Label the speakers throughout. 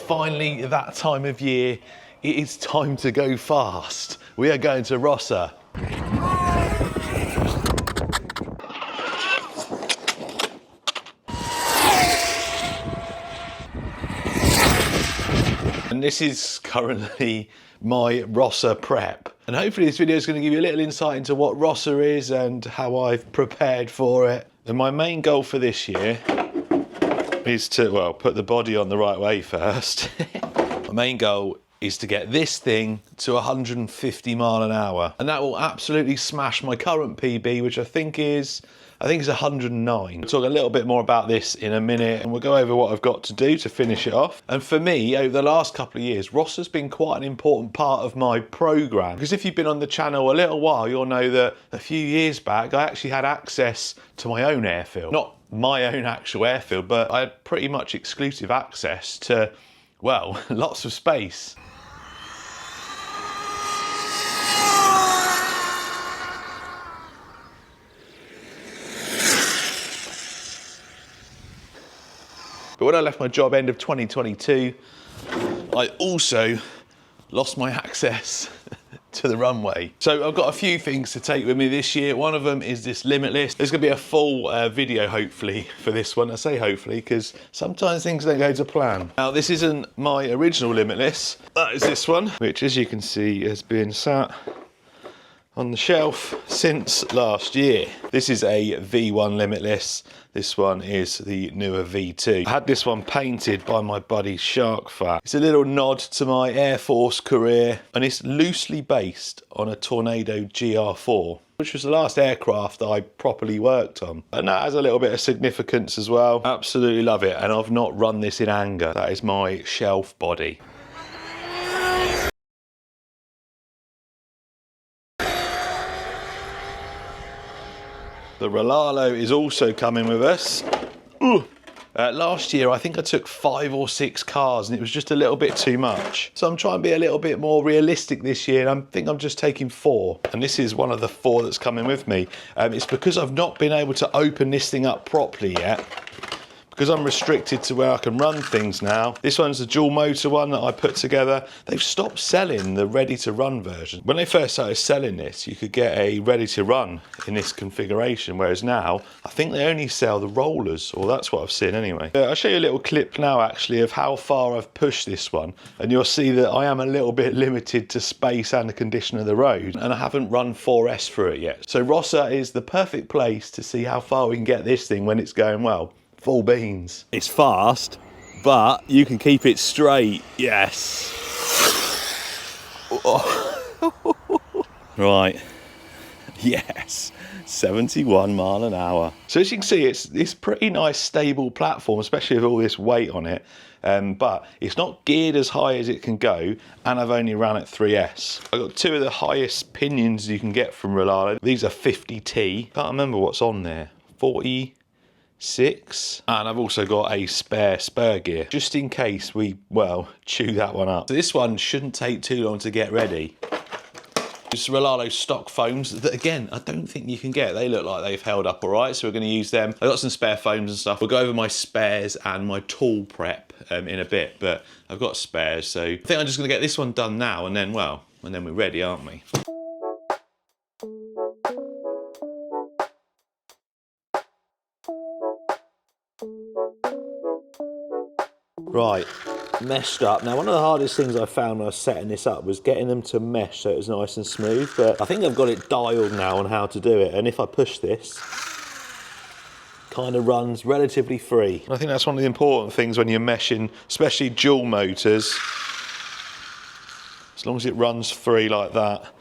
Speaker 1: finally that time of year. It is time to go fast. We are going to ROSSA. And this is currently my ROSSA prep. And hopefully this video is going to give you a little insight into what ROSSA is and how I've prepared for it. And my main goal for this year is to, well, put the body on the right way first. My main goal is to get this thing to 150 mile an hour. And that will absolutely smash my current PB, which I think is 109. We'll talk a little bit more about this in a minute, and we'll go over what I've got to do to finish it off. And for me, over the last couple of years, ROSSA's been quite an important part of my program. Because if you've been on the channel a little while, you'll know that a few years back, I actually had access to my own airfield. Not my own actual airfield, but I had pretty much exclusive access to, well, lots of space. But when I left my job end of 2022, I also lost my access to the runway. So I've got a few things to take with me this year. One of them is this limitless. There's gonna be a full video, hopefully, for this one. I say hopefully, because sometimes things don't go to plan. Now, this isn't my original limitless. That is this one, which, as you can see, has been sat on the shelf since last year. This is a V1 limitless. This one is the newer V2. I had this one painted by my buddy Sharkfat. It's a little nod to my Air Force career, and it's loosely based on a Tornado GR4, which was the last aircraft that I properly worked on. And that has a little bit of significance as well. Absolutely love it, and I've not run this in anger. That is my shelf body. The Rolalo is also coming with us. Last year, I think I took 5 or 6 cars and it was just a little bit too much. So I'm trying to be a little bit more realistic this year, and I think I'm just taking 4. And this is one of the 4 that's coming with me. It's because I've not been able to open this thing up properly yet, because I'm restricted to where I can run things now. This one's the dual motor one that I put together. They've stopped selling the ready to run version. When they first started selling this, you could get a ready to run in this configuration, whereas now, I think they only sell the rollers, or that's what I've seen anyway. I'll show you a little clip now actually of how far I've pushed this one, and you'll see that I am a little bit limited to space and the condition of the road, and I haven't run 4S through it yet. So ROSSA is the perfect place to see how far we can get this thing when it's going well. Full beans. It's fast, but you can keep it straight. Yes. Oh. Right. Yes. 71 mile an hour. So as you can see, it's pretty nice stable platform, especially with all this weight on it. But it's not geared as high as it can go, and I've only ran at 3S. I've got 2 of the highest pinions you can get from Rolalo. These are 50T. Can't remember what's on there. 46, and I've also got a spare spur gear just in case we, well, chew that one up. So this one shouldn't take too long to get ready. Just Rolalo stock foams that, again, I don't think you can get. They look like they've held up all right, so we're going to use them. I've got some spare foams and stuff. We'll go over my spares and my tool prep in a bit, but I've got spares, so I think I'm just going to get this one done now, and then, well, and then we're ready, aren't we? Right, meshed up. Now, one of the hardest things I found when I was setting this up was getting them to mesh so it was nice and smooth, but I think I've got it dialed now on how to do it, and if I push this, kind of runs relatively free. I think that's one of the important things when you're meshing, especially dual motors. As long as it runs free like that,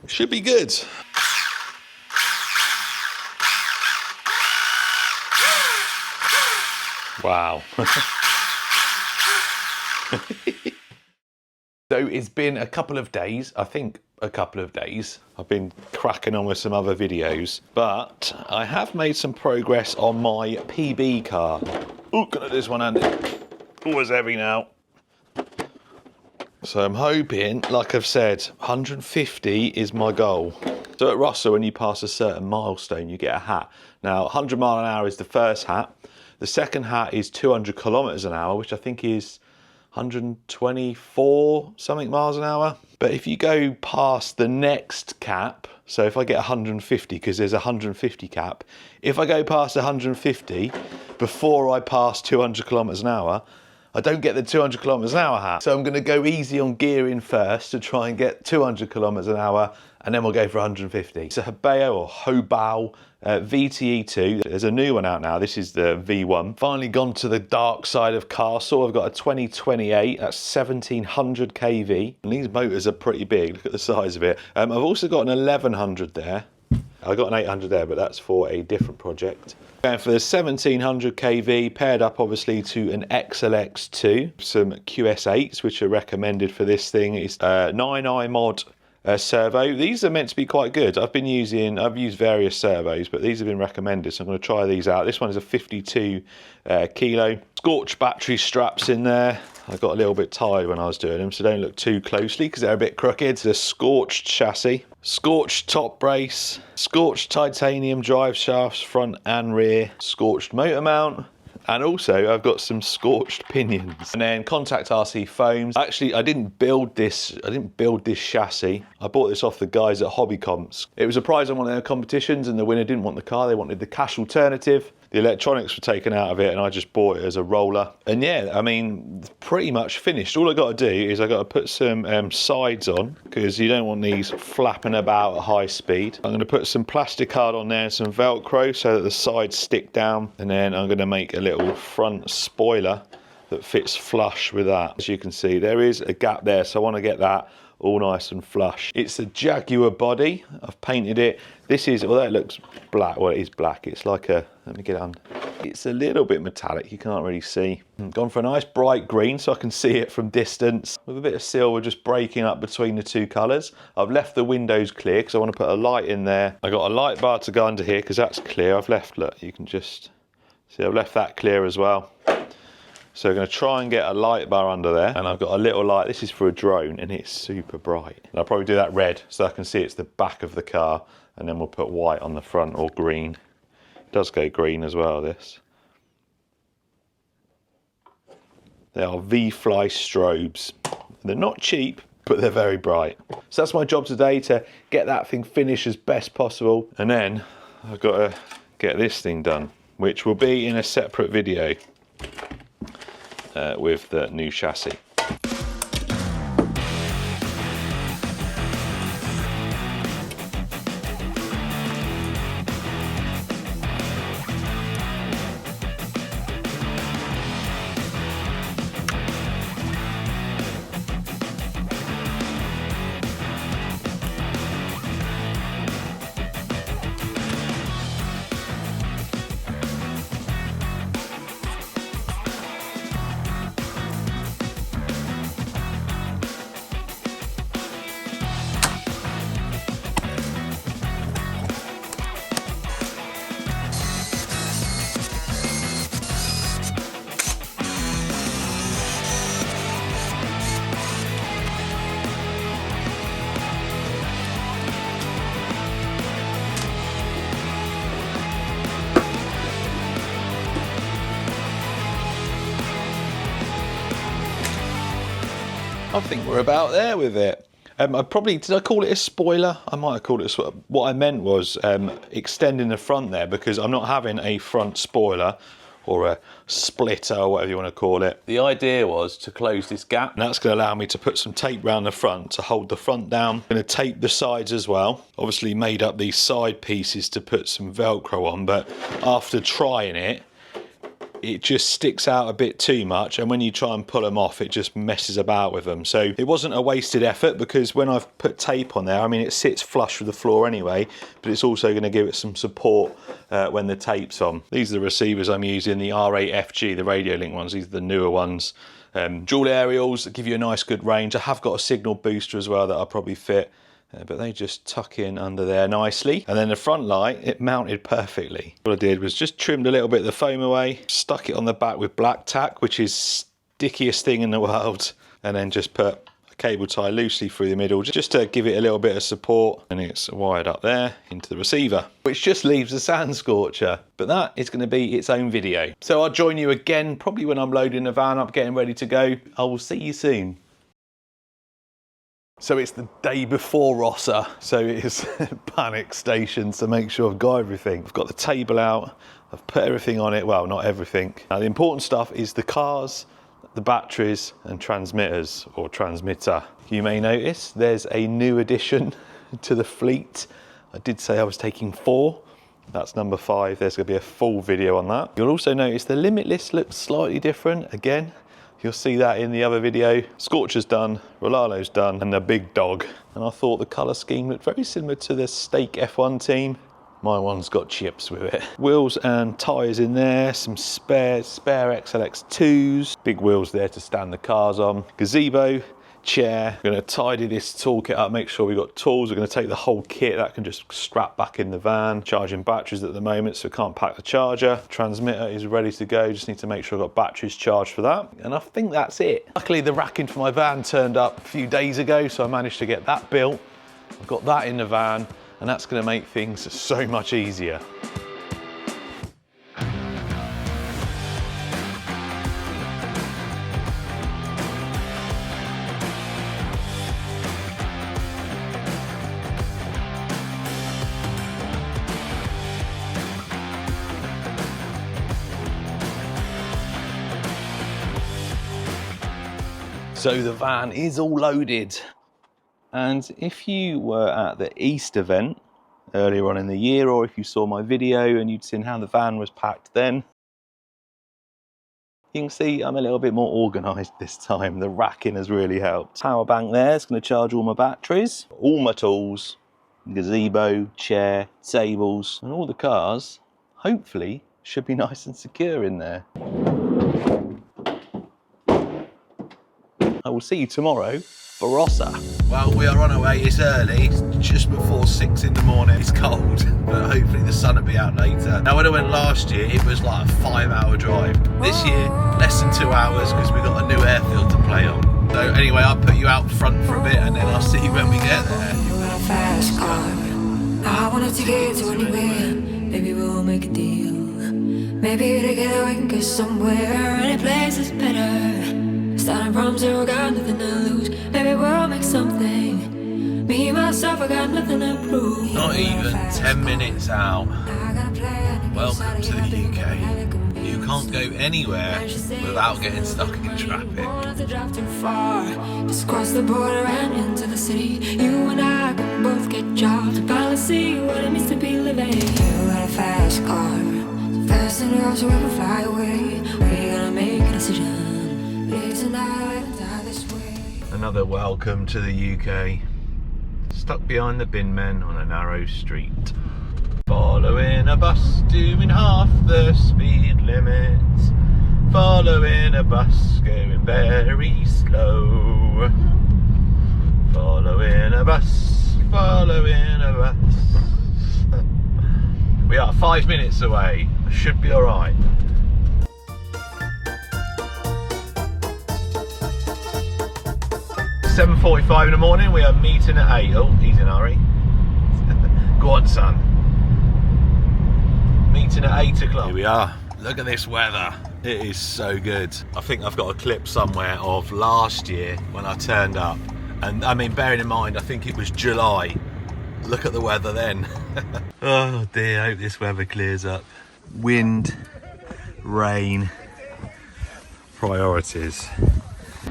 Speaker 1: it should be good. Wow. So it's been a couple of days, I think a couple of days. I've been cracking on with some other videos, but I have made some progress on my PB car. Oh, gonna do this one-handed. Always heavy now. So I'm hoping, like I've said, 150 is my goal. So at ROSSA, when you pass a certain milestone, you get a hat. Now, 100 mile an hour is the first hat. The second hat is 200 kilometers an hour, which I think is 124 something miles an hour. But if you go past the next cap, so if I get 150, because there's a 150 cap, if I go past 150 before I pass 200 kilometers an hour, I don't get the 200 kilometers an hour hat. So I'm going to go easy on gearing first to try and get 200 kilometers an hour, and then we'll go for 150. It's a Hobao or Hobao VTE2. There's a new one out now. This is the V1. Finally gone to the dark side of Castle. I've got a 2028, that's 1700 kV. And these motors are pretty big. Look at the size of it. I've also got an 1100 there. I got an 800 there, but that's for a different project. Going for the 1700 kV, paired up obviously to an XLX2, some QS8s, which are recommended for this thing. It's 9i mod servo. These are meant to be quite good. I've used various servos, but these have been recommended, so I'm going to try these out. This one is a 52 kilo. Scorched battery straps in there. I got a little bit tired when I was doing them, so don't look too closely because they're a bit crooked. It's a scorched chassis, scorched top brace, scorched titanium drive shafts front and rear, scorched motor mount, and also I've got some scorched pinions. And then contact RC foams. Actually, I didn't build this chassis. I bought this off the guys at Hobby Comps. It was a prize on one of their competitions, and the winner didn't want the car, they wanted the cash alternative. The electronics were taken out of it, and I just bought it as a roller. And yeah, I mean, pretty much finished. All I got to do is I got to put some sides on, because you don't want these flapping about at high speed. I'm going to put some plastic card on there and some Velcro so that the sides stick down. And then I'm going to make a little front spoiler that fits flush with that. As you can see, there is a gap there, so I want to get that all nice and flush. It's a Jaguar body. I've painted it. This is, although it looks black, well, it is black. It's like a, let me get it on. It's a little bit metallic, you can't really see. Gone for a nice bright green so I can see it from distance, with a bit of silver just breaking up between the two colours. I've left the windows clear because I want to put a light in there. I got a light bar to go under here because that's clear. I've left, look, you can just see I've left that clear as well. So I'm going to try and get a light bar under there, and I've got a little light. This is for a drone, and it's super bright. And I'll probably do that red so I can see it's the back of the car, and then we'll put white on the front, or green. It does go green as well, this. They are V-Fly strobes. They're not cheap, but they're very bright. So that's my job today, to get that thing finished as best possible, and then I've got to get this thing done, which will be in a separate video. With the new chassis. I think we're about there with it. Did I call it a spoiler? I might have called it a, what I meant was extending the front there, because I'm not having a front spoiler or a splitter or whatever you want to call it. The idea was to close this gap, and that's going to allow me to put some tape around the front to hold the front down. I'm going to tape the sides as well. Obviously made up these side pieces to put some Velcro on, but after trying it, it just sticks out a bit too much, and when you try and pull them off, it just messes about with them. So it wasn't a wasted effort, because when I've put tape on there, I mean, it sits flush with the floor anyway, but it's also going to give it some support when the tape's on. These are the receivers I'm using, the R8FG, the radio link ones. These are the newer ones. Dual aerials that give you a nice good range. I have got a signal booster as well that I'll probably fit. But they just tuck in under there nicely. And then the front light, it mounted perfectly. What I did was just trimmed a little bit of the foam away, stuck it on the back with black tack, which is stickiest thing in the world, and then just put a cable tie loosely through the middle just to give it a little bit of support, and it's wired up there into the receiver, which just leaves a sand scorcher, but that is going to be its own video. So I'll join you again probably when I'm loading the van up, getting ready to go. I will see you soon. So it's the day before ROSSA, so it is panic station to make sure I've got everything. I've got the table out, I've put everything on it, well, not everything. Now the important stuff is the cars, the batteries and transmitters, or transmitter. You may notice there's a new addition to the fleet. I did say I was taking 4. That's number 5. There's going to be a full video on that. You'll also notice the limit list looks slightly different. Again, you'll see that in the other video. Scorcher's done, Rolalo's done, and the big dog. And I thought the colour scheme looked very similar to the Stake F1 team. My one's got chips with it. Wheels and tyres in there, some spare XLX2s. Big wheels there to stand the cars on. Gazebo, chair. We're going to tidy this toolkit up, make sure we've got tools. We're going to take the whole kit that can just strap back in the van. Charging batteries at the moment, so we can't pack the charger. Transmitter is ready to go, just need to make sure I've got batteries charged for that. And I think that's it. Luckily the racking for my van turned up a few days ago, so I managed to get that built. I've got that in the van, and that's going to make things so much easier. So the van is all loaded, and if you were at the East event earlier on in the year, or if you saw my video and you'd seen how the van was packed then, you can see I'm a little bit more organised this time. The racking has really helped. Power bank there is going to charge all my batteries, all my tools, gazebo, chair, tables, and all the cars, hopefully, should be nice and secure in there. I will see you tomorrow for ROSSA. Well, we are on our way. It's early. It's just before 6 in the morning. It's cold, but hopefully the sun will be out later. Now, when I went last year, it was like a 5-hour drive. This year, less than 2 hours, because we've got a new airfield to play on. So anyway, I'll put you out front for a bit, and then I'll see you when we get there.
Speaker 2: You got a fast car. I wanted to get to anywhere. Maybe we'll make a deal. Maybe together we can get somewhere. Any place is better. Starting from zero, got nothing to lose. Maybe we'll make something. Me, myself, I got nothing to prove.
Speaker 1: Not even 10 minutes out. Welcome to the UK. You can't go anywhere without getting stuck in traffic.
Speaker 2: Just cross the border and into the city. You and I can both get jobs. Finally see what it means to be living. You got a fast car, so fast enough so we can fly away. We're gonna make a decision.
Speaker 1: Another welcome to the UK. Stuck behind the bin men on a narrow street. Following a bus doing half the speed limit. Following a bus going very slow. Following a bus, following a bus. We are 5 minutes away. Should be alright. 7:45 in the morning, we are meeting at 8. Oh, he's in a hurry. Go on, son. Meeting at 8 o'clock. Here we are. Look at this weather. It is so good. I think I've got a clip somewhere of last year when I turned up. And I mean, bearing in mind, I think it was July. Look at the weather then. Oh dear, I hope this weather clears up. Wind, rain, priorities.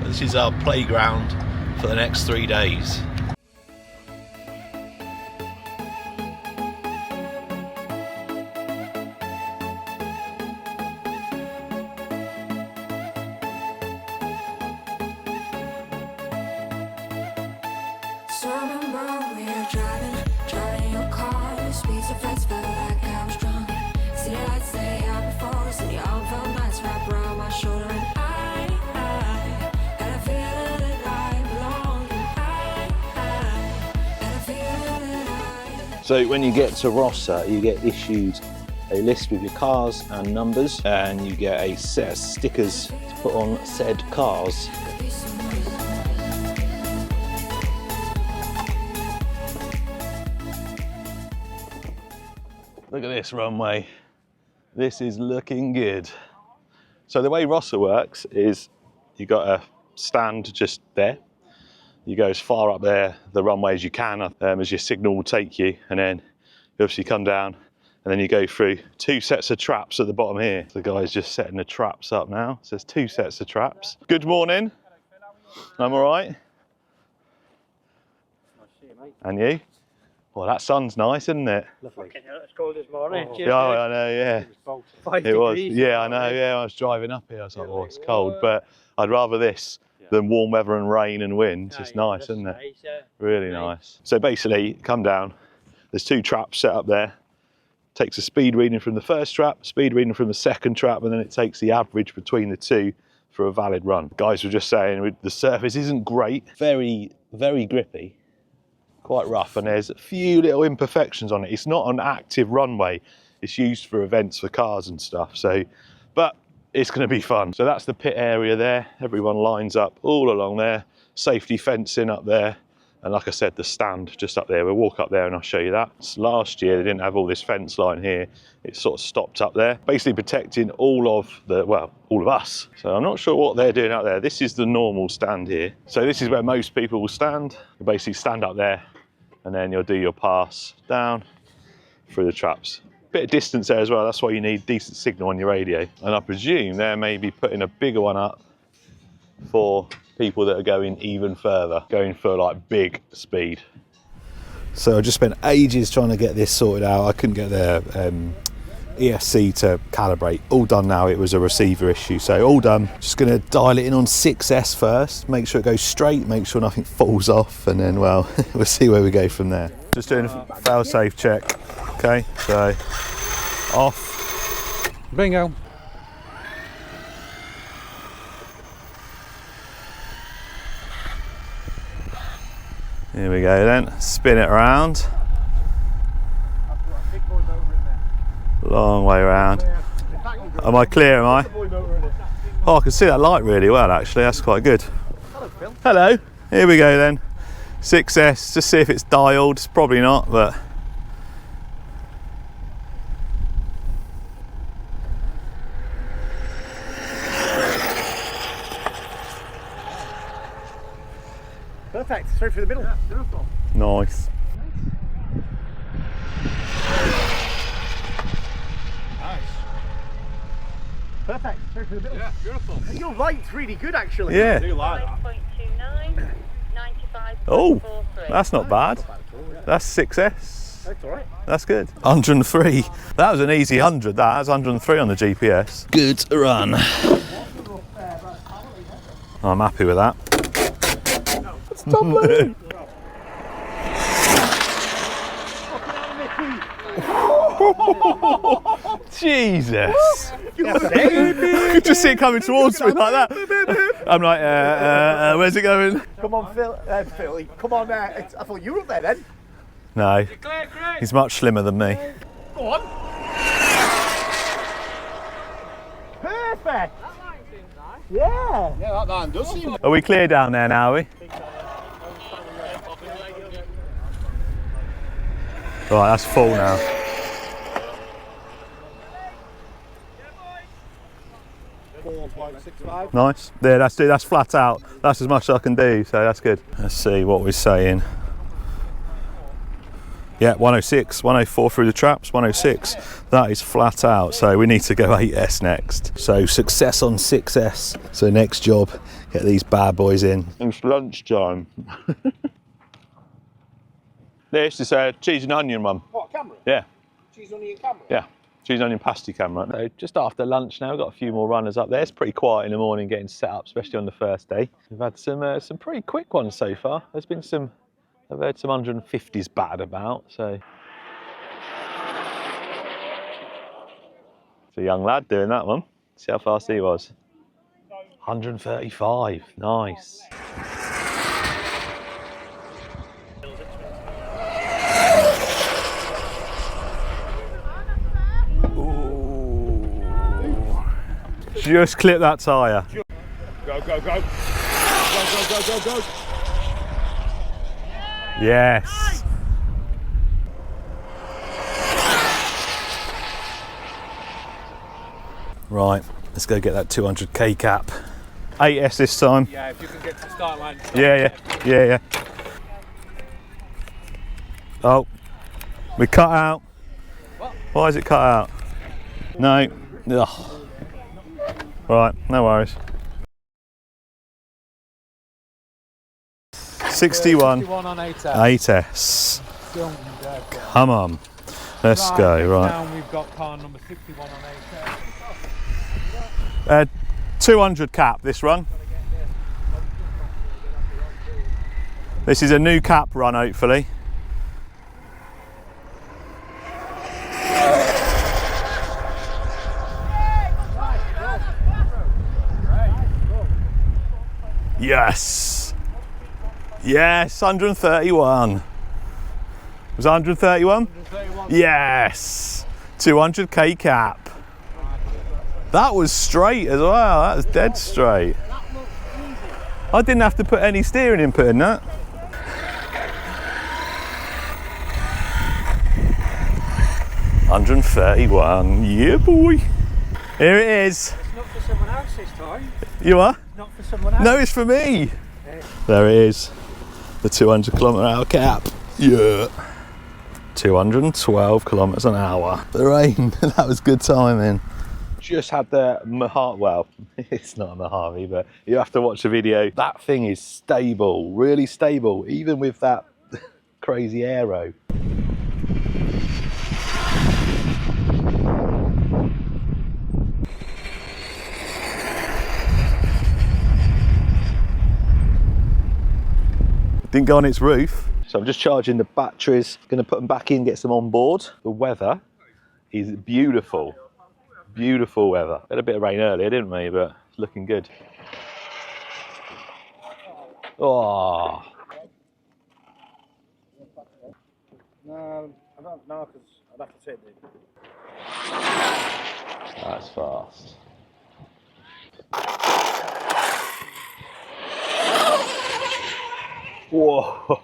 Speaker 1: This is our playground for the next 3 days.
Speaker 2: So remember we were driving your car. The speed so fast, felt like I was drunk. City lights day out before, city all felt nice, wrap around my shoulder, and I had a feeling that I belonged. Had a feeling that I. So when you get to ROSSA, you get issued a list with your cars and numbers, and you get a set of stickers to put on said cars.
Speaker 1: Look at this runway. This is looking good. So the way ROSSA works is you got a stand just there. You go as far up there the runway as you can as your signal will take you, and then you obviously come down and then you go through 2 sets of traps at the bottom here. The guy's just setting the traps up now. So there's 2 sets of traps. Good morning. I'm all right. And you? Well, that sun's nice, isn't it?
Speaker 3: Lovely. It's cold this morning.
Speaker 1: Oh, yeah, I know, yeah. It was. Yeah, I know, yeah. I was driving up here. I was like, oh, it's cold. But I'd rather this than warm weather and rain and wind. It's nice, isn't it? Really nice. So basically, come down. There's 2 traps set up there. Takes a speed reading from the first trap, speed reading from the second trap, and then it takes the average between the 2 for a valid run. Guys were just saying the surface isn't great. Very, very grippy. Quite rough, and there's a few little imperfections on it. It's not an active runway. It's used for events for cars and stuff. So, but it's going to be fun. So that's the pit area there. Everyone lines up all along there. Safety fencing up there. And like I said, the stand just up there. We'll walk up there and I'll show you that. Last year, they didn't have all this fence line here. It sort of stopped up there, basically protecting all of us. So I'm not sure what they're doing out there. This is the normal stand here. So this is where most people will stand. You basically stand up there and then you'll do your pass down through the traps. Bit of distance there as well. That's why you need decent signal on your radio. And I presume they're maybe putting a bigger one up for people that are going even further, going for like big speed. So I just spent ages trying to get this sorted out. I couldn't get the ESC to calibrate. All done now. It was a receiver issue, so all done. Just going to dial it in on 6S first, make sure it goes straight, make sure nothing falls off, and then, well, we'll see where we go from there. Just doing a fail-safe check. Okay, so off.
Speaker 3: Bingo.
Speaker 1: Here we go then, spin it around. Long way around. Am I clear, am I? Oh, I can see that light really well actually, that's quite good. Hello, here we go then. 6S, just see if it's dialed, it's probably not, but.
Speaker 3: Perfect, straight through the middle. Yeah, beautiful.
Speaker 1: Nice.
Speaker 3: Nice. Perfect, straight through the middle. Yeah, beautiful. And your light's really good actually.
Speaker 1: Yeah.
Speaker 3: I do like that.
Speaker 4: 5.29, 95.
Speaker 1: Oh, that's not bad. That's 6S.
Speaker 3: That's alright.
Speaker 1: That's good. 103. That was an easy 100, that was 103 on the GPS. Good run. I'm happy with that. Tomley. Jesus. I could just see it coming towards me like that. I'm like, where's it going?
Speaker 3: Come on, Phil. Come on, I thought you were up there then.
Speaker 1: No, he's much slimmer than me.
Speaker 3: Go on. Perfect. Yeah. Yeah, that line does seem.
Speaker 1: Are we clear down there now, are we? Right, that's full now. Nice. There, that's flat out. That's as much as I can do, so that's good. Let's see what we're saying. Yeah, 106, 104 through the traps, 106. That is flat out, so we need to go 8S next. So success on 6S. So next job, get these bad boys in. It's lunchtime. This is a cheese and onion one.
Speaker 3: What, camera?
Speaker 1: Yeah.
Speaker 3: Cheese, onion, camera?
Speaker 1: Yeah. Cheese and onion pasty camera. So just after lunch now, we've got a few more runners up there. It's pretty quiet in the morning getting set up, especially on the first day. We've had some pretty quick ones so far. There's been some, I've heard some 150s battered about, so. It's a young lad doing that one. See how fast he was. 135, nice. Just clip that tyre.
Speaker 3: Go, go, go. Go, go, go, go, go.
Speaker 1: Yes. Right, let's go get that 200k cap. 8S this time.
Speaker 5: Yeah, if you can get to the start line.
Speaker 1: Yeah. Oh, we cut out.
Speaker 5: What?
Speaker 1: Why is it cut out? No. Ugh. Right, no worries. 61.
Speaker 5: 61 on 8S.
Speaker 1: 8S. Come on. Let's go, right.
Speaker 5: Now we've got car number 61 on 8S.
Speaker 1: 200 cap this run. This is a new cap run, hopefully. Yes. Yes, 131. Was it 131? 131. Yes. 200k cap. That was straight as well. That was dead straight. I didn't have to put any steering input in that. $131. Yeah, boy. Here it is.
Speaker 5: It's not for someone else this time.
Speaker 1: You are?
Speaker 5: Not for someone else.
Speaker 1: No, it's for me. There it is. The 200 km/h cap. Yeah. 212 kilometers an hour. The rain. That was good timing. Just had the Mojave, well, it's not a Mojave, but you have to watch the video. That thing is stable, really stable, even with that crazy aero. Didn't go on its roof. So I'm just charging the batteries, gonna put them back in, get some on board. The weather is beautiful. Beautiful weather. Had a bit of rain earlier, didn't we? But it's looking good. Oh.
Speaker 3: No, I don't know because I'd have to take the.
Speaker 1: That's fast. Whoa.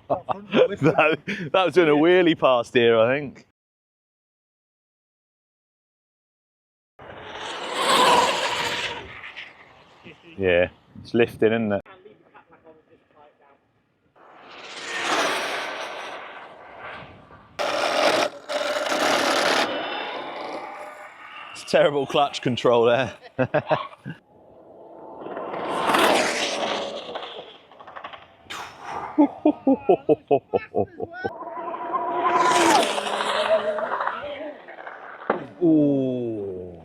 Speaker 1: that was doing a wheelie past here, I think. Yeah, it's lifting, isn't it? It's terrible clutch control there. Ooh.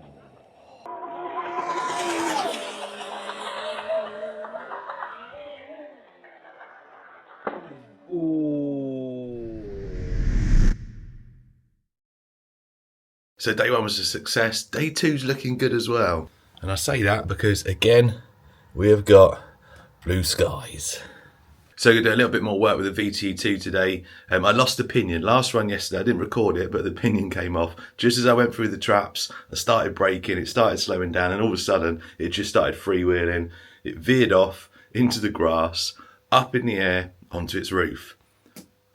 Speaker 1: So day one was a success. Day two's looking good as well. And I say that because, again, we have got blue skies. So we're going to do a little bit more work with the VTE2 today. I lost the pinion. Last run yesterday, I didn't record it, but the pinion came off. Just as I went through the traps, I started braking, it started slowing down, and all of a sudden, it just started freewheeling. It veered off into the grass, up in the air, onto its roof.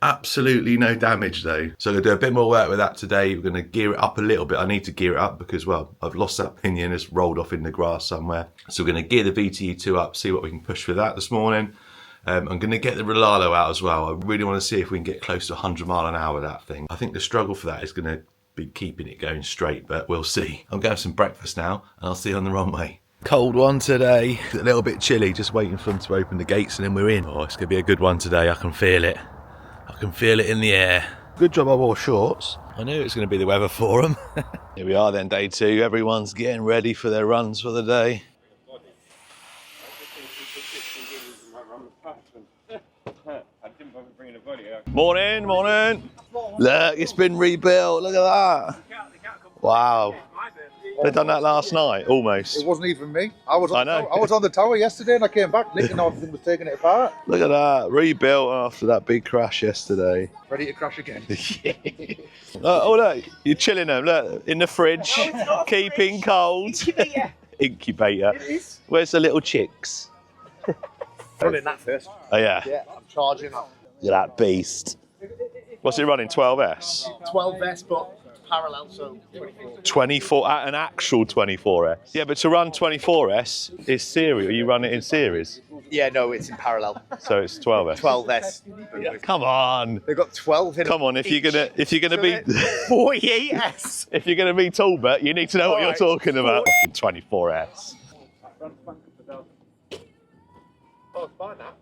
Speaker 1: Absolutely no damage though. So I'm going to do a bit more work with that today. We're going to gear it up a little bit. I need to gear it up because, well, I've lost that pinion. It's rolled off in the grass somewhere. So we're going to gear the VTE2 up, see what we can push with that this morning. I'm going to get the Rolalo out as well. I really want to see if we can get close to 100 mile an hour with that thing. I think the struggle for that is going to be keeping it going straight, but we'll see. I'm going to have some breakfast now and I'll see you on the runway. Cold one today, a little bit chilly, just waiting for them to open the gates and then we're in. Oh, it's going to be a good one today. I can feel it. I can feel it in the air. Good job I wore shorts. I knew it was going to be the weather for them. Here we are then, day two. Everyone's getting ready for their runs for the day. Morning, morning. Look, it's been rebuilt. Look at that. Wow. They done that last night, almost.
Speaker 3: It wasn't even me. I was on
Speaker 1: the
Speaker 3: the tower yesterday and I came back. Nick and everything was taking it apart.
Speaker 1: Look at that. Rebuilt after that big crash yesterday.
Speaker 3: Ready to crash again.
Speaker 1: Oh, look. You're chilling them. Look, in the fridge. Keeping cold.
Speaker 3: Incubator.
Speaker 1: Incubator.
Speaker 3: It is.
Speaker 1: Where's the little chicks?
Speaker 3: Running that first.
Speaker 1: Oh, yeah.
Speaker 3: Yeah, I'm charging up.
Speaker 1: Look at that beast. What's it running, 12S?
Speaker 3: 12S, but parallel, so 24.
Speaker 1: 24, an actual 24S. Yeah, but to run 24S is serial. You run it in series,
Speaker 3: Yeah, no, it's in parallel.
Speaker 1: so it's 12S.
Speaker 3: 12S.
Speaker 1: Come on.
Speaker 3: They've got 12 in
Speaker 1: Come on, if you're gonna be
Speaker 3: 48S.
Speaker 1: if you're gonna be Talbot, you need to know what you're
Speaker 3: Alright,
Speaker 1: talking about. 24S.
Speaker 3: Oh, it's fine now.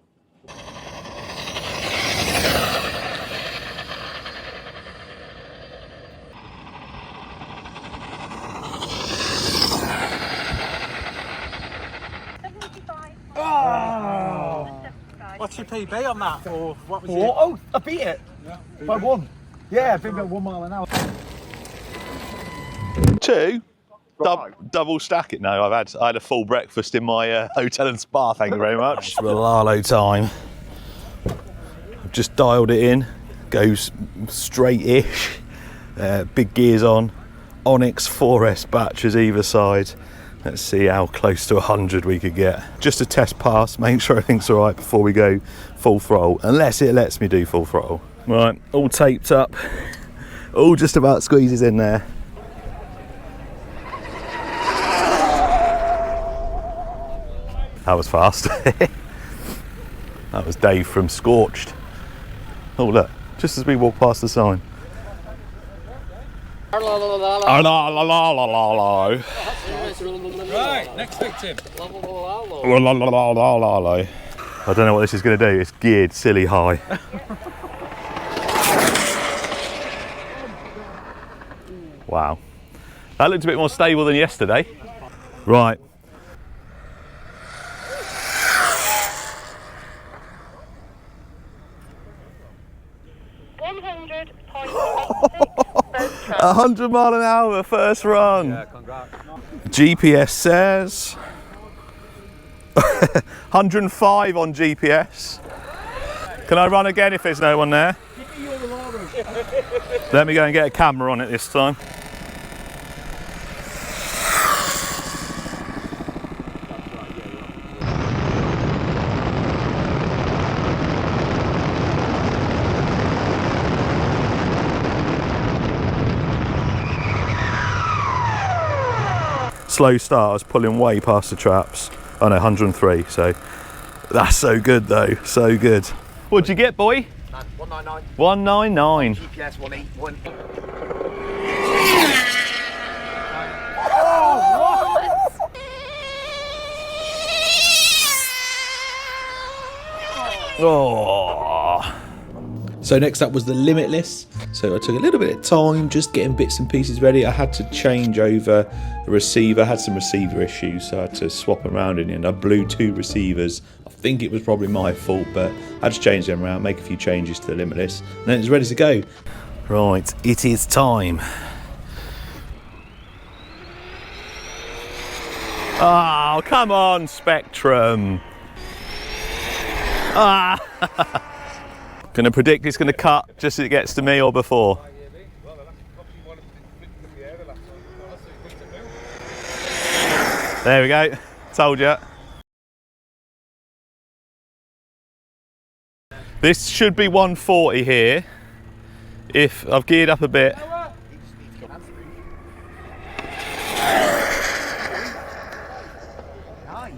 Speaker 5: What's your PB on that? Or what was
Speaker 3: Oh, I beat it by 1. Yeah, I think at 1 mile an hour.
Speaker 1: 2.
Speaker 3: Right.
Speaker 1: Double stack it. No, I had a full breakfast in my hotel and spa. Thank you very much. Rolalo time. I've just dialed it in. Goes straight-ish. Big gears on. Onyx 4S batteries either side. Let's see how close to 100 we could get. Just a test pass. Make sure everything's all right before we go full throttle. Unless it lets me do full throttle. Right, all taped up. All just about squeezes in there. That was fast. That was Dave from Scorched. Oh look, just as we walk past the sign.
Speaker 5: Right, next victim.
Speaker 1: I don't know what this is going to do. It's geared silly high. Wow. That looked a bit more stable than yesterday. Right.
Speaker 4: $100.86.
Speaker 1: 100 mile an hour first run.
Speaker 5: Yeah, congrats.
Speaker 1: GPS says 105 on GPS. Can I run again if there's no one there? Let me go and get a camera on it this time. Slow start, I was pulling way past the traps. Oh no, 103, so that's so good though, so good. What'd you get, boy?
Speaker 3: 199.
Speaker 1: 199.
Speaker 3: GPS 181.
Speaker 1: Oh. So next up was the Limitless. So I took a little bit of time just getting bits and pieces ready. I had to change over the receiver. I had some receiver issues, so I had to swap them around in the end. I blew 2 receivers. I think it was probably my fault, but I had to change them around, make a few changes to the Limitless, and then it's ready to go. Right, it is time. Oh, come on, Spectrum. Ah. Gonna predict it's gonna cut just as it gets to me or before. There we go, told you. This should be 140 here, if I've geared up a bit.
Speaker 3: Nice.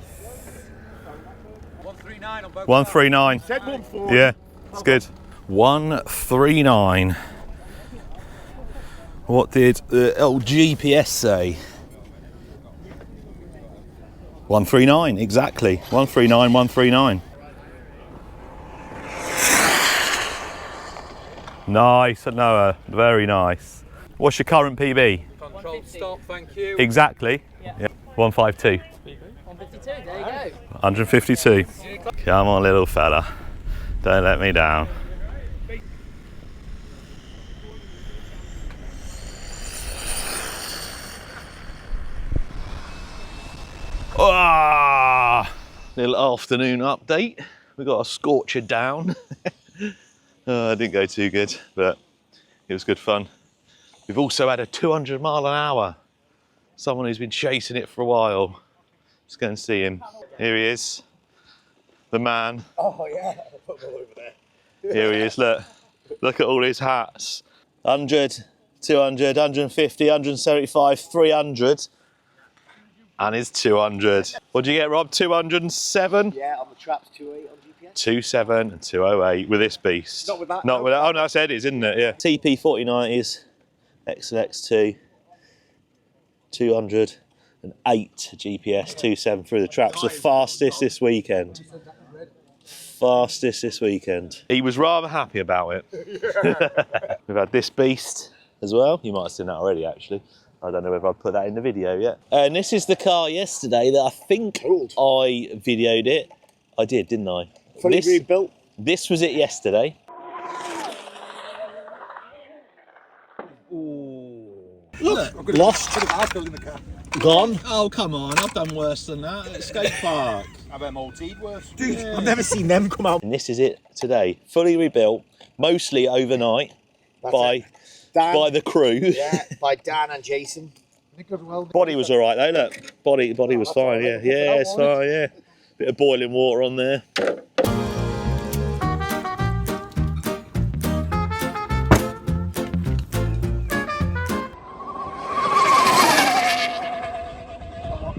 Speaker 5: 139 on both.
Speaker 1: 139.
Speaker 3: Said 140.
Speaker 1: Yeah, it's good. 139. What did the old GPS say? 139, exactly. 139, 139. Nice, Noah, very nice. What's your current PB?
Speaker 5: Controlled stop, thank you.
Speaker 1: Exactly. Yeah. 152.
Speaker 6: 152, there you go.
Speaker 1: 152. Come on, little fella. Don't let me down. Ah, little afternoon update. We got a scorcher down. It didn't go too good, but it was good fun. We've also had a 200 mile an hour. Someone who's been chasing it for a while. Let's go and see him. Here he is, the man.
Speaker 3: Oh yeah, football over there.
Speaker 1: Here he is, look at all his hats. 100, 200, 150, 175, 300. And his 200. What did you get, Rob? 207?
Speaker 3: Yeah, on the traps, 2.8 on GPS.
Speaker 1: 27 and 208 with this beast.
Speaker 3: Not with that.
Speaker 1: Not with that. Oh, no, that's Eddie's, isn't it? Yeah. TP 4090s, XLX2, 208 GPS, 27 through the traps. The fastest this weekend. Fastest this weekend. He was rather happy about it. We've had this beast as well. You might have seen that already, actually. I don't know whether I put that in the video yet. And this is the car yesterday that I think I videoed it. I did, didn't I?
Speaker 3: Fully rebuilt.
Speaker 1: This was it yesterday. Look, lost. Gone. Oh, come on. I've done worse than that at skate park.
Speaker 3: I've MOT'd worse. Dude, I've never seen them come out.
Speaker 1: And this is it today. Fully rebuilt, mostly overnight by the crew.
Speaker 3: Yeah, by Dan and Jason.
Speaker 1: Body was all right though, look. Body was fine, yeah. Yeah, it's fine, yeah. Bit of boiling water on there.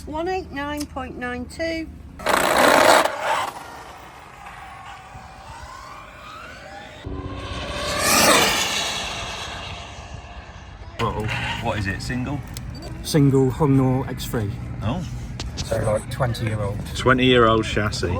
Speaker 7: $189.92.
Speaker 1: What is it, single?
Speaker 5: Single Hungnor X3.
Speaker 1: Oh.
Speaker 5: So like 20-year-old.
Speaker 1: 20-year-old chassis.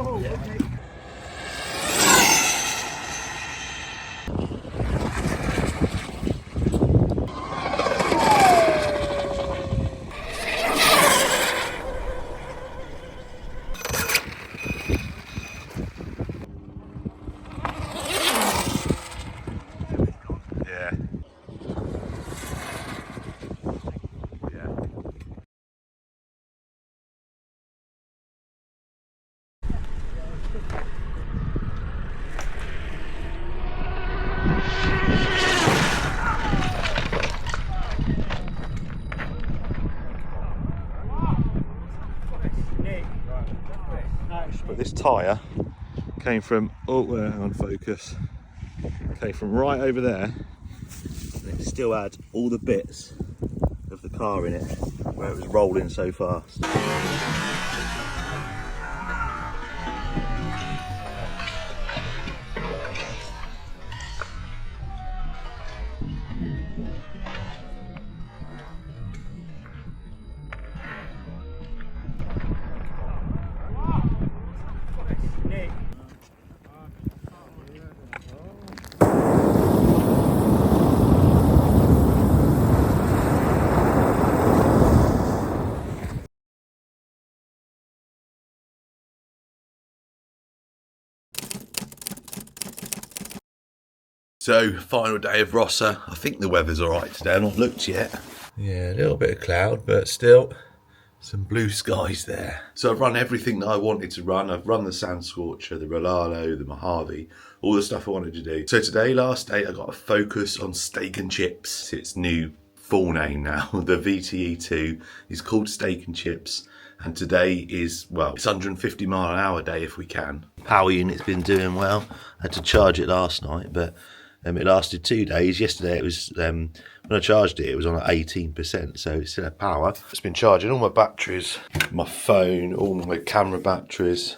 Speaker 1: But this tyre came from, on focus, came from right over there, and it still had all the bits of the car in it, where it was rolling so fast. So, final day of Rossa. I think the weather's all right today. I've not looked yet. Yeah, a little bit of cloud, but still some blue skies there. So I've run everything that I wanted to run. I've run the Sand Scorcher, the Rolalo, the Mojave, all the stuff I wanted to do. So today, last day, I got a focus on Steak and Chips. Its new full name now, the VTE2, is called Steak and Chips. And today is, well, it's 150 mile an hour day if we can. Power unit's been doing well. I had to charge it last night, but it lasted 2 days. Yesterday it was, when I charged it, it was on at 18%, so it still had power. It's been charging all my batteries, my phone, all my camera batteries.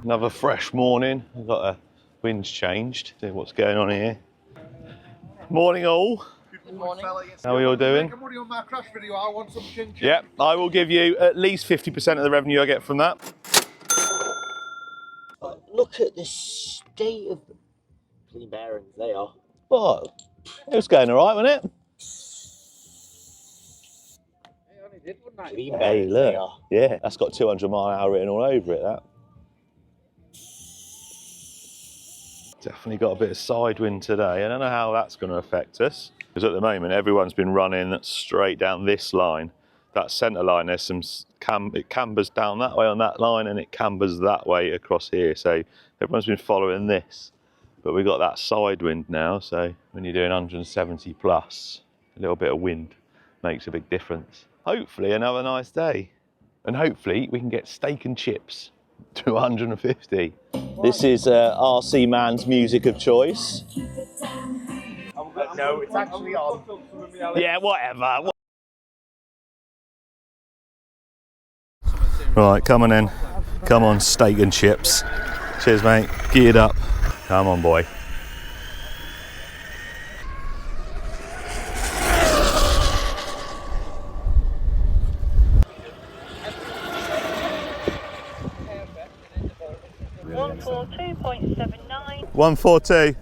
Speaker 1: Another fresh morning. I've got a wind's changed. See what's going on here. Morning all.
Speaker 3: Good morning.
Speaker 1: How are you all doing?
Speaker 3: Make money on my crash video. I want some chin chin.
Speaker 1: Yep, I will give you at least 50% of the revenue I get from that.
Speaker 8: Look at the state of the clean bearings they are.
Speaker 1: But it was going all right, wasn't it?
Speaker 8: Clean
Speaker 1: Hey,
Speaker 8: bearings they
Speaker 1: look.
Speaker 8: are.
Speaker 1: Yeah, that's got 200 mile an hour written all over it, that. Definitely got a bit of side wind today. I don't know how that's going to affect us. Because at the moment, everyone's been running straight down this line. That centre line, there's some it cambers down that way on that line and it cambers that way across here. So everyone's been following this. But we've got that side wind now. So when you're doing 170 plus, a little bit of wind makes a big difference. Hopefully another nice day. And hopefully we can get steak and chips 250. This is RC Man's music of choice.
Speaker 3: No, it's actually on.
Speaker 1: Yeah, whatever. Right, come on in. Come on, steak and chips. Cheers, mate. Geared up. Come on, boy.
Speaker 4: $142.79.
Speaker 1: 142.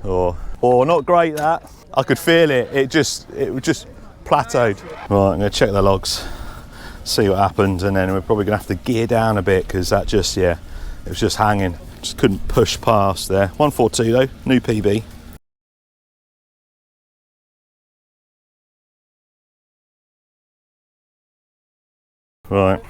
Speaker 1: Oh, not great that. I could feel it. It just plateaued. Right, I'm gonna check the logs, see what happened, and then we're probably gonna have to gear down a bit because that just, yeah, it was just hanging. Just couldn't push past there. 142 though, new PB. Right.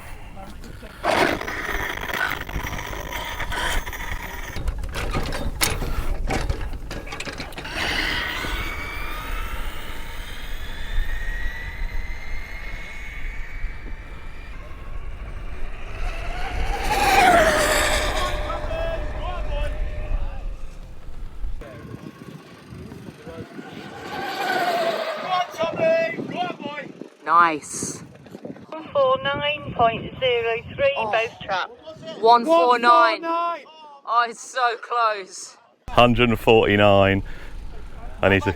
Speaker 6: Nice.
Speaker 4: 149.03, both traps.
Speaker 6: 149. Oh, it's so close.
Speaker 1: 149. I need to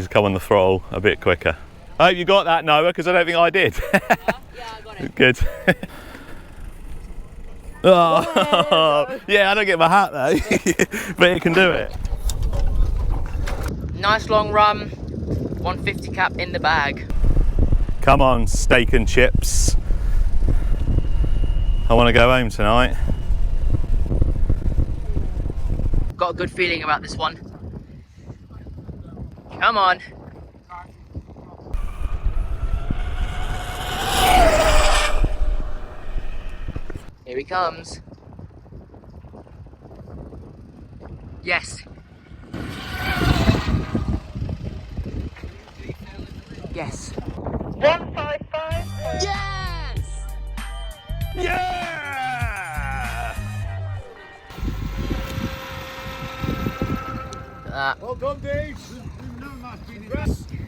Speaker 1: come on the throttle a bit quicker. I hope you got that, Noah, because I don't think I did.
Speaker 6: Yeah, I got it.
Speaker 1: Good. Oh, yeah, I don't get my hat though, but it can do it.
Speaker 6: Nice long run. 150 cap in the bag.
Speaker 1: Come on, steak and chips. I want to go home tonight.
Speaker 6: Got a good feeling about this one. Come on. Here he comes. Yes. Yes.
Speaker 4: 155.
Speaker 6: Yes!
Speaker 1: Yeah!
Speaker 3: Well done, Dave.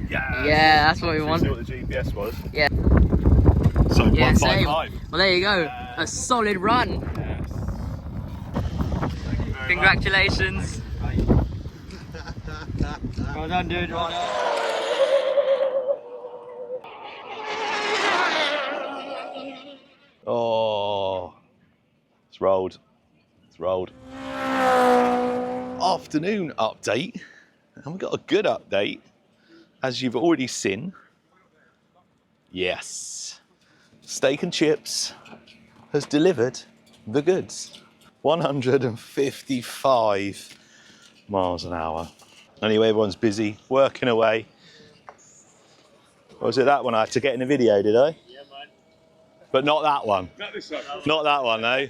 Speaker 6: Yeah, that's what we want.
Speaker 1: See what the GPS was?
Speaker 6: Yeah.
Speaker 1: So
Speaker 6: Yeah, same.
Speaker 1: 155.
Speaker 6: Well, there you go. A solid run. Congratulations.
Speaker 5: Well done, dude. Well done.
Speaker 1: Oh, it's rolled. It's rolled. Afternoon update, and we got a good update, as you've already seen. Yes, Steak and Chips has delivered the goods. 155 miles an hour. Anyway, everyone's busy working away. Or was it that one I had to get in the video, did I? Yeah, man. But not that one. Not this one. Not that one, no.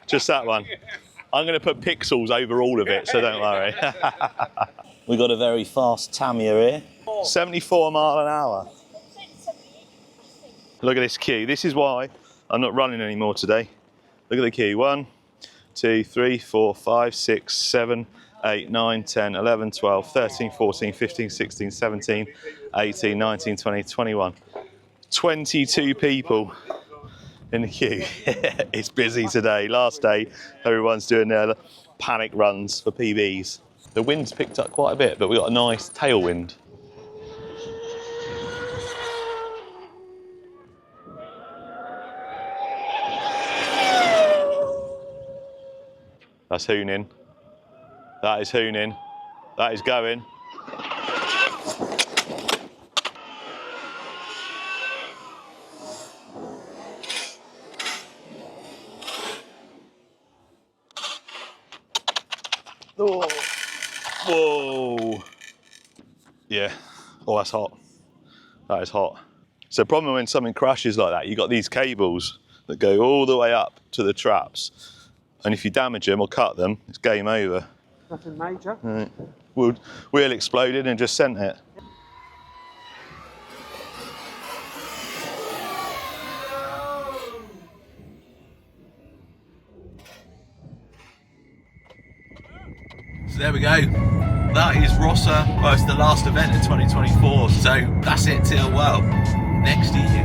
Speaker 1: Just that one. I'm going to put pixels over all of it, so don't worry. We got a very fast Tamiya here. 74 mile an hour. Look at this queue. This is why I'm not running anymore today. Look at the queue. 1, 2, 3, 4, 5, 6, 7, 8, 9, 10, 11, 12, 13, 14, 15, 16, 17, 18, 19, 20, 21. 22 people in the queue. It's busy today. Last day, everyone's doing their panic runs for PBs. The wind's picked up quite a bit, but we got a nice tailwind. That's hooning. That is hooning. That is going. Oh. Whoa. Yeah. Oh, that's hot. That is hot. So the problem when something crashes like that, you've got these cables that go all the way up to the traps. And if you damage them or cut them, it's game over.
Speaker 5: Nothing major.
Speaker 1: Right. Wheel exploded and just sent it. So there we go. That is ROSSA. Well, it's the last event of 2024. So that's it till, well, next year.